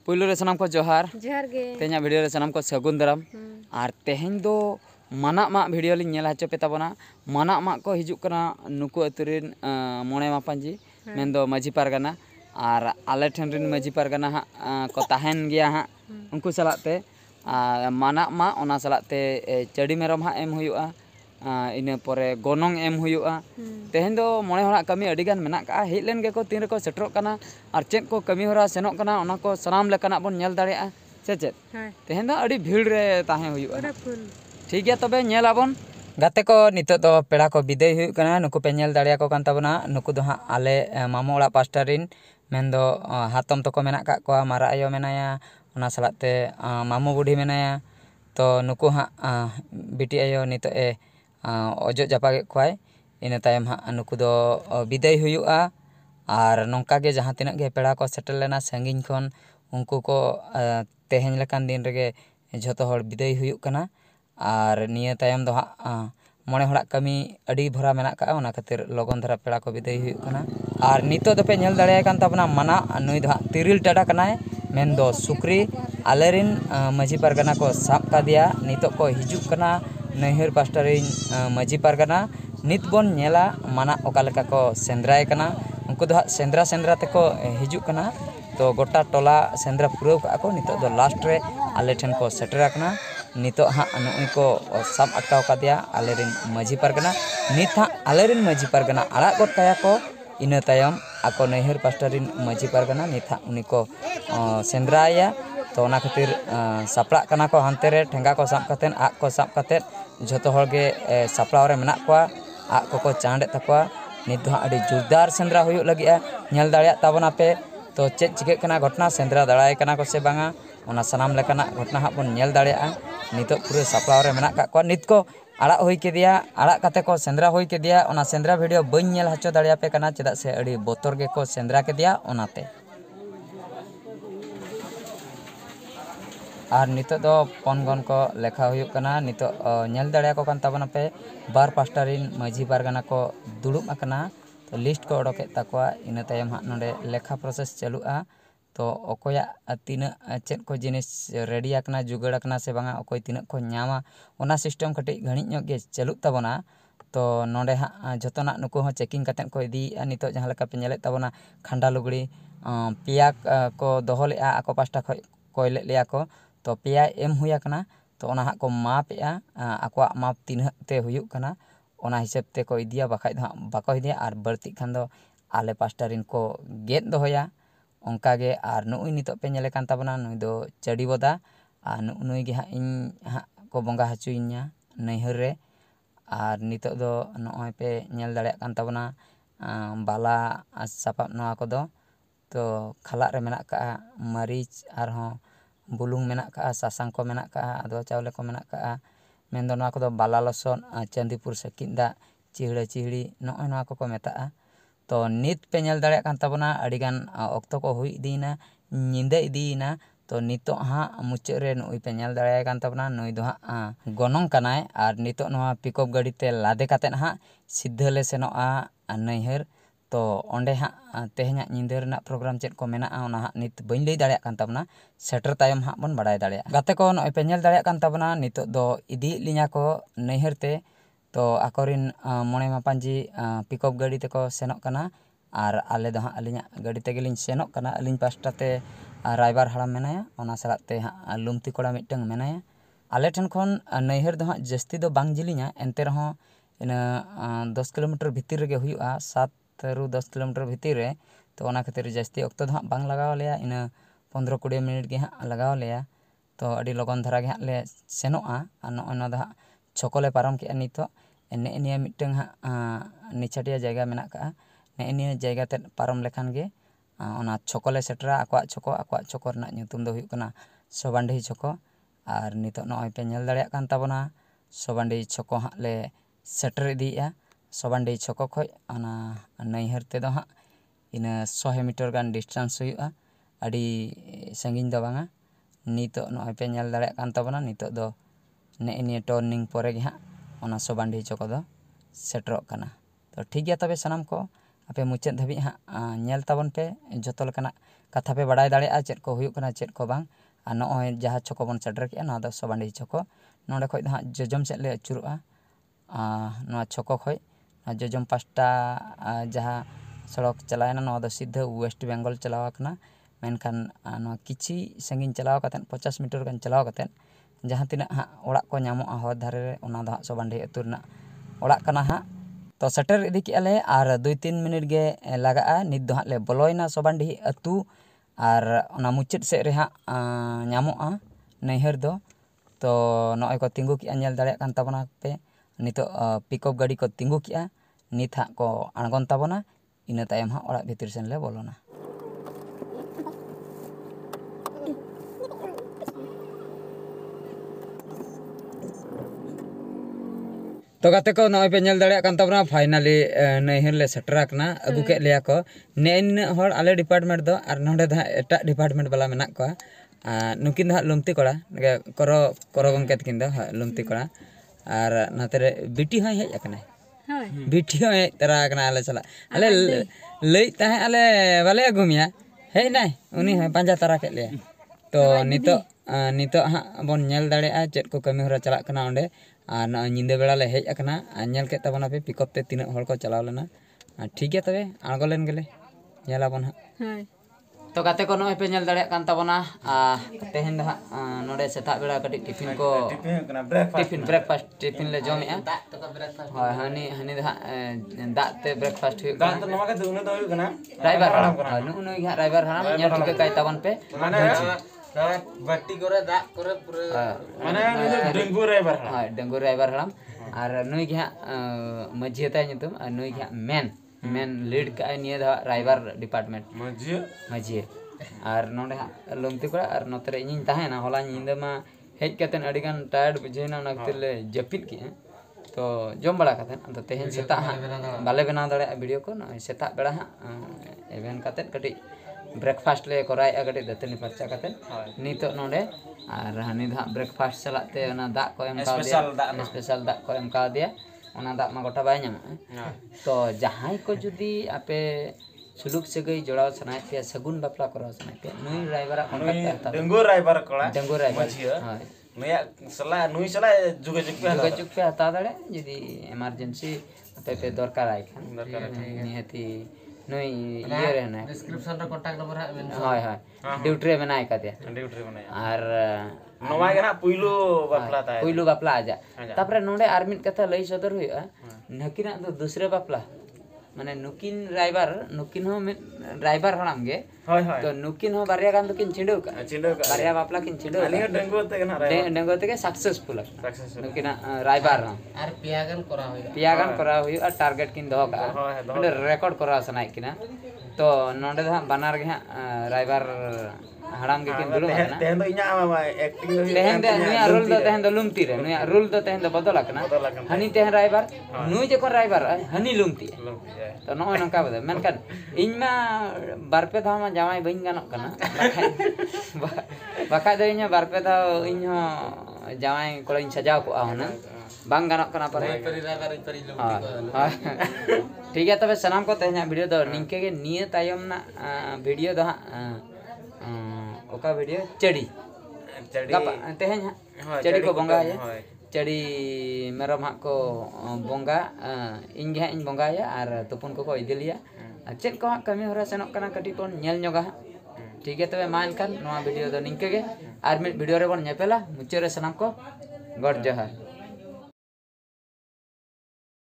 पुइलो रे सनाम को जोहार जोहार गे तेना वीडियो रे सनाम को सगुन दाराम और तेहेन दो माना मा वीडियो लिंग नेला हचो पे ताबोना माना मा को हिजुक कना नुकु अतुरिन मोणे मापांजी मेंदो माझी पारगाना और आले ठेन रिन माझी पारगाना हा को ताहेन गया हा उनको सलाते माना मा ओना सलाते चडी मेरम हा एम हुयुआ इन परे गोनोंग एम हुयुआ तेहेन दो मोणे होड़ा कमी अडिगान मेना का हेलेन गे को तीन रे को सेटरो कना और चेक को कमी होरा सेनोक कना ओना को सनाम लेकना बन नेल दाड़ेया से चेक तेहेन दो अडी भीड़ रे ताहे हुयुआ ठीक गया तबे नेल आबन गाते को नितो दो पेड़ा को विदाय हुयु कना नुकु पे नेल दाड़ेया को कान ताबना नुकु दो हा आले मामो ओड़ा पास्टारिन मेंदो हातम तो को मेना का को मारा आयो मेनाया ओना सलाते मामो बुढ़ी मेनाया तो नुकु हा बिटी आयो नितो ए ओजो जापागे कोय इन तायम हा नुकु दो विदाय हुयुआ और नोंका गे जहां तिना गे पेड़ा को सेटल लेना संगिन खन उनको को तेहेन लेकान दिन रेगे झोतो हर विदाय हुयुक कना और निया तायम दो हा मोणे होड़ा कमी अडी भरा मेना का ओना खातिर लगन धरा पेड़ा को विदाय हुयुक कना और नितो दो पे नेल दाड़े कान ताबना मना नुई दो तिरिल टाडा कनाय मेन दो सुक्री आलेरिन माझी पारगाना को साब का दिया नितो को हिजुक कना नैहर पास्टारिन माझी पारगाना नित बन नेला माना ओकालेका को सेंद्राय कना उनको दो सेंद्रा सेंद्रा ते को हिजुक कना तो गोटा टोला सेंद्रा पुराव का को नितो दो लास्ट रे आले ठेन को सेटरा कना नितो हा नुई को साब अटकाव का दिया आलेरिन माझी पारगाना नित हा आलेरिन माझी पारगाना आड़ा गोट काया को इन तायम आको नैहर पास्टारिन माझी पारगाना नित हा उनी को सेंद्राया तो ओना खातिर सापड़ा कना को हानते रे ठेंगा को साब कतेन आ को साब कते झोतो हर गे सापड़ाव रे मेना कोआ आ को चांडे तकवा नित दो अडी जोरदार सेंद्रा हुयुक लगिया नेल दाड़िया ताबना पे तो चेक चिके कना घटना सेंद्रा दाड़ाय कना को से बांगा ओना सनाम लेकाना घटना हा बन नेल दाड़िया नितो पूरे सापड़ाव रे मेना का को नित को आड़ा होई के दिया आड़ा कते को सेंद्रा होई के दिया ओना सेंद्रा वीडियो बन नेल हचो दाड़िया पे कना चेदा से अडी बोतर गे को सेंद्रा के दिया ओनाते और नितो दो पनगन को लेखा हुयुक कना नितो नेल दाड़िया को कान ताबना पे बार पास्टारिन माझी पारगाना को दुड़ुब अकना तो लिस्ट को ओडोके ताकवा इन तायम हा नोडे लेखा प्रोसेस चलुआ तो अकोया तीना चेक को जिनिस रेडी आकना जुगाड़ आकना से बांगा अकोय तीना को न्यामा ओना सिस्टम कटे घणी ᱧᱚᱜ गे चलुत ताबना तो नोडे हा जतोना नुको हो चेकिंग कतेन को इदी नितो जहां लेका पे नेले ताबना खंडा लुगड़ी पिया को दोहले आको पास्टा खय कोयले लिया को तो पिया एम हुया कना तो ओना हा को मापया आकोआ माप तीन ते हुयुक कना ओना हिसाब ते को इदिया बाखाय बाको इदिया और बर्ती खान दो आले पास्टारिन को गेद दोहया ओंका गे और नुई नितो पे नेले कान ताबना नुई दो चडी बोदा और नुई गे हा इन हा को बंगा हचुइन्या नैहर रे और नितो दो नोय पे नेल दाड़िया कान ताबना बाला सापाब नोआ को दो तो खाला रे मेना का मरीच और हो बुलुंग मेना का सासांग को मेना का आदो चावले को मेना का मेन दो नोआ को दो बाला लसन चंदीपुर सकिंदा चिहड़ा चिहड़ी नोय नोआ को मेता तो नित पे नेल दाड़िया कान ताबना अडिगान ऑक्तो को हुई इदीना निंदा इदीना तो नितो हा मुचे रे नुई पे नेल दाड़िया कान ताबना नुई दो हा गोनोंग कनाय और नितो नोआ पिकअप गाड़ी ते लादे कातेन हा सिद्धा ले सेनोआ नैहर तो ओंडे हा तेहेना निंदा रेना प्रोग्राम चेक को मेना ओना हा नित बइन लई दाड़िया कान ताबना सेटर तायम हा बन बाडाय दाड़िया गाते को नोय पे नेल दाड़िया कान ताबना नितो दो इदी लिया को नैहर ते तो आकोरिन मोणे मापांजी पिकअप गाड़ी ते को सेनोक कना और आले दो हा अलिया गाड़ी ते गेलिन सेनोक कना अलिन पास्टा ते रायबार हड़ाम मेनाया ओना सलाते हा लुमती कोड़ा मिटंग मेनाया आले ठन खन नैहर दो हा जस्ती दो बांग जिलिया एनते रहो इन 10 किलोमीटर भीतर रे गे हुयुआ 7 रू 10 किलोमीटर भीतर रे तो ओना खातिर जस्ती ऑक्तो दो हा बांग लगाव लेया इन 15-20 मिनट गे हा लगाव लेया तो अडी लगन धरा गे हा ले सेनोआ और नोना दो हा छकोले पारम के नितो ने निया मिटंग हा निछाटिया जायगा मेना का ने निया जायगा ते पारम लेखान गे ओना छकोले सेटरा आक्वा छको रना nyutum दो हुयुक कना सोबांडी छको और नितो नोय पे नेल दाड़िया कान ताबना सोबांडी छको हा ले सेटर इदिया सोबांडी छको खय ओना नैहर ते दो हा इन 100 मीटर गान डिस्टेंस हुयुआ अडी संगिन दो बांगा नितो नोय पे नेल दाड़िया कान ताबना नितो दो ने निया टर्निंग परे गे हा ओना सोबांडी छको दो सेटरो कना तो ठीक गया तबे सनाम को आपे मुचाद धाबी हाँ नेल ताबन पे जतो लेकाना कथा पे बाडाय दाड़ेया चेद को हुयुग कना चेद को बांग आ नॉय जहाँ छको बन सेटर के ना दो सोबांडी छको नोडे खय हाँ जजम सेद ले अचुरुआ नोआ छको खय जजम पास्टा जहाँ सड़क चलायना नोआ दो सीधा वेस्ट बेंगल चलावा कना मेनखान नोआ किछि संगिन चलावा कतेन 50 मीटर गान चलावा कतेन जहाँ तिना हाँ ओड़ा को नामोआ हर धारे रे ओना दो हाँ सोबांडी अतु रना ओड़ा कना हाँ तो सेटर इदी केले आर 2-3 मिनट गे लगा नित दो हाँ ले बोलोयना सोबांडी अतु आर ओना मुचाद से रे हाँ नामोआ नैहर दो तो नॉय को तिंगु किया नेल दाड़ेया कान ताबना पे नितो पिकअप गाड़ी को तिंगु किया नित हाँ को आणगोन ताबना इना तायम हाँ ओड़ा भीतर सेन ले बोलोना तो गाते को नॉय पे नेल दाड़ेया कान ताबना फाइनली नैहर ले सेटर कना अगु के लिया को नेन हर आले डिपार्टमेंट दो आर नोडे दा एटा डिपार्टमेंट वाला मेना को नुकिन दा लुमती कोड़ा करो करो गमके तकिन दा लुमती कोड़ा आर नाते रे बिटी हय हेज अकना बिटी हय तरा कना आले चला आले लई ताहे आले वाले अगुमिया हे नाय उनी हय पांजा तरा के ले तो नितो हा बन नेल दाड़ेया चेद को कमी होरा चला कना ओंडे आर ना निंदे बेड़ा ले हेज अकना नेल के ताबना पे पिकअप ते तीन हर को चलाव लेना ठीक है तबे आणगो लेन गेले नेला बन हा तो गाते को नय पे नेल दाड़ेया कान ताबना तेहेन दा नोडे सेता बेड़ा कटी टिफिन को टिफिन ब्रेकफास्ट टिफिन ले जमेया हाय हनी दा दाते ब्रेकफास्ट हुई दा तो नवा के दुने दो हुई कना ड्राइवर हराम नु नु ड्राइवर हराम नेल ठीक काई ताबन पे माने बट्टी करे दा करे पूरा माने डेंगू ड्राइवर हराम हाय डेंगू ड्राइवर हराम आर नुई के मझी ताय नितुम नुई के मेन लीड का निये दा ड्राइवर डिपार्टमेंट मझी आर नोडे लुमती कोड़ा आर नोतरे इᱧ ताहेना होला निंदा मा हेज कतेन अडिगान टायर्ड बुझेना नक्तले जपित की तो जम बड़ा कतेन तो तेहेन सेता बाले बना दाड़े वीडियो को न सेता बेड़ा एवेन कतेन कटी ब्रेकफास्ट ले कराय कटी दतनी फरचा कतेन नितो नोडे आर हनी दा ब्रेकफास्ट चलाते ना दा को एम का दिया स्पेशल दा को एम का दिया ओना दा मा गोटा बाय नाम तो जहां को जुदी आपे सुलुक से गई जोड़ाव सनाय पे सगुन बापला कराव सनाय पे नुई ड्राइवर कांटेक्ट डेंगू ड्राइवर कोड़ा डेंगू ड्राइवर हां नुया सला नुई सला जुगे जुग पे हता दाड़े यदि इमरजेंसी पे दरकार आय खान निहती नुई ये रहना डिस्क्रिप्शन रे कांटेक्ट नंबर है हाय हाय ड्यूटी रे बनाय का दिया ड्यूटी रे बनाय आर नवा के ना पुइलु बापला आजा तापरे नोडे आर मिट कथा लई सदर हुआ नकिना तो दूसरे बापला माने नुकिन हो ड्राइवर हराम गे तो नुकिन हो बारिया गान तो किन छिंडो का बारिया बापला किन छिंडो अली डेंगो ते के सक्सेसफुल नुकिन ड्राइवर आर पियागान करा हुई और टारगेट किन दो का नोडे रिकॉर्ड करा सनाय किना तो नोडे दा बनार गे ड्राइवर हराम के किन दुलु ना तेहन दो इना एक्टिंग दो तेहन दे नुया रूल दो तेहन दो लुमती रे नुया रूल दो तेहन दो बदल कना हनी तेहन ड्राइवर नुई जे को ड्राइवर हनी लुमती तो नय नका बदल मेनकान इनमा बारपे धा मा जामाय बइन गानक कना बाखा दो इना बारपे धा इन हो जामाय कोला इन सजाव को आना बांग गानक कना पर ठीक है तबे सलाम को तेहना वीडियो दो निंके के निये तायम ना वीडियो दो ओका वीडियो चड़ी तेहन चड़ी को बोंगा है चड़ी मेरम हाँ को बोंगा इन गे इन बोंगा और तुपुन को इदिलिया चेक को कमी होरा सेनोक कना कटी को नेल ñoगा ठीक है तबे मा एनखान नोआ वीडियो दो निंके गे आर मिड वीडियो रे बन नेपेला मुचे रे सनाम को गॉड जोहार।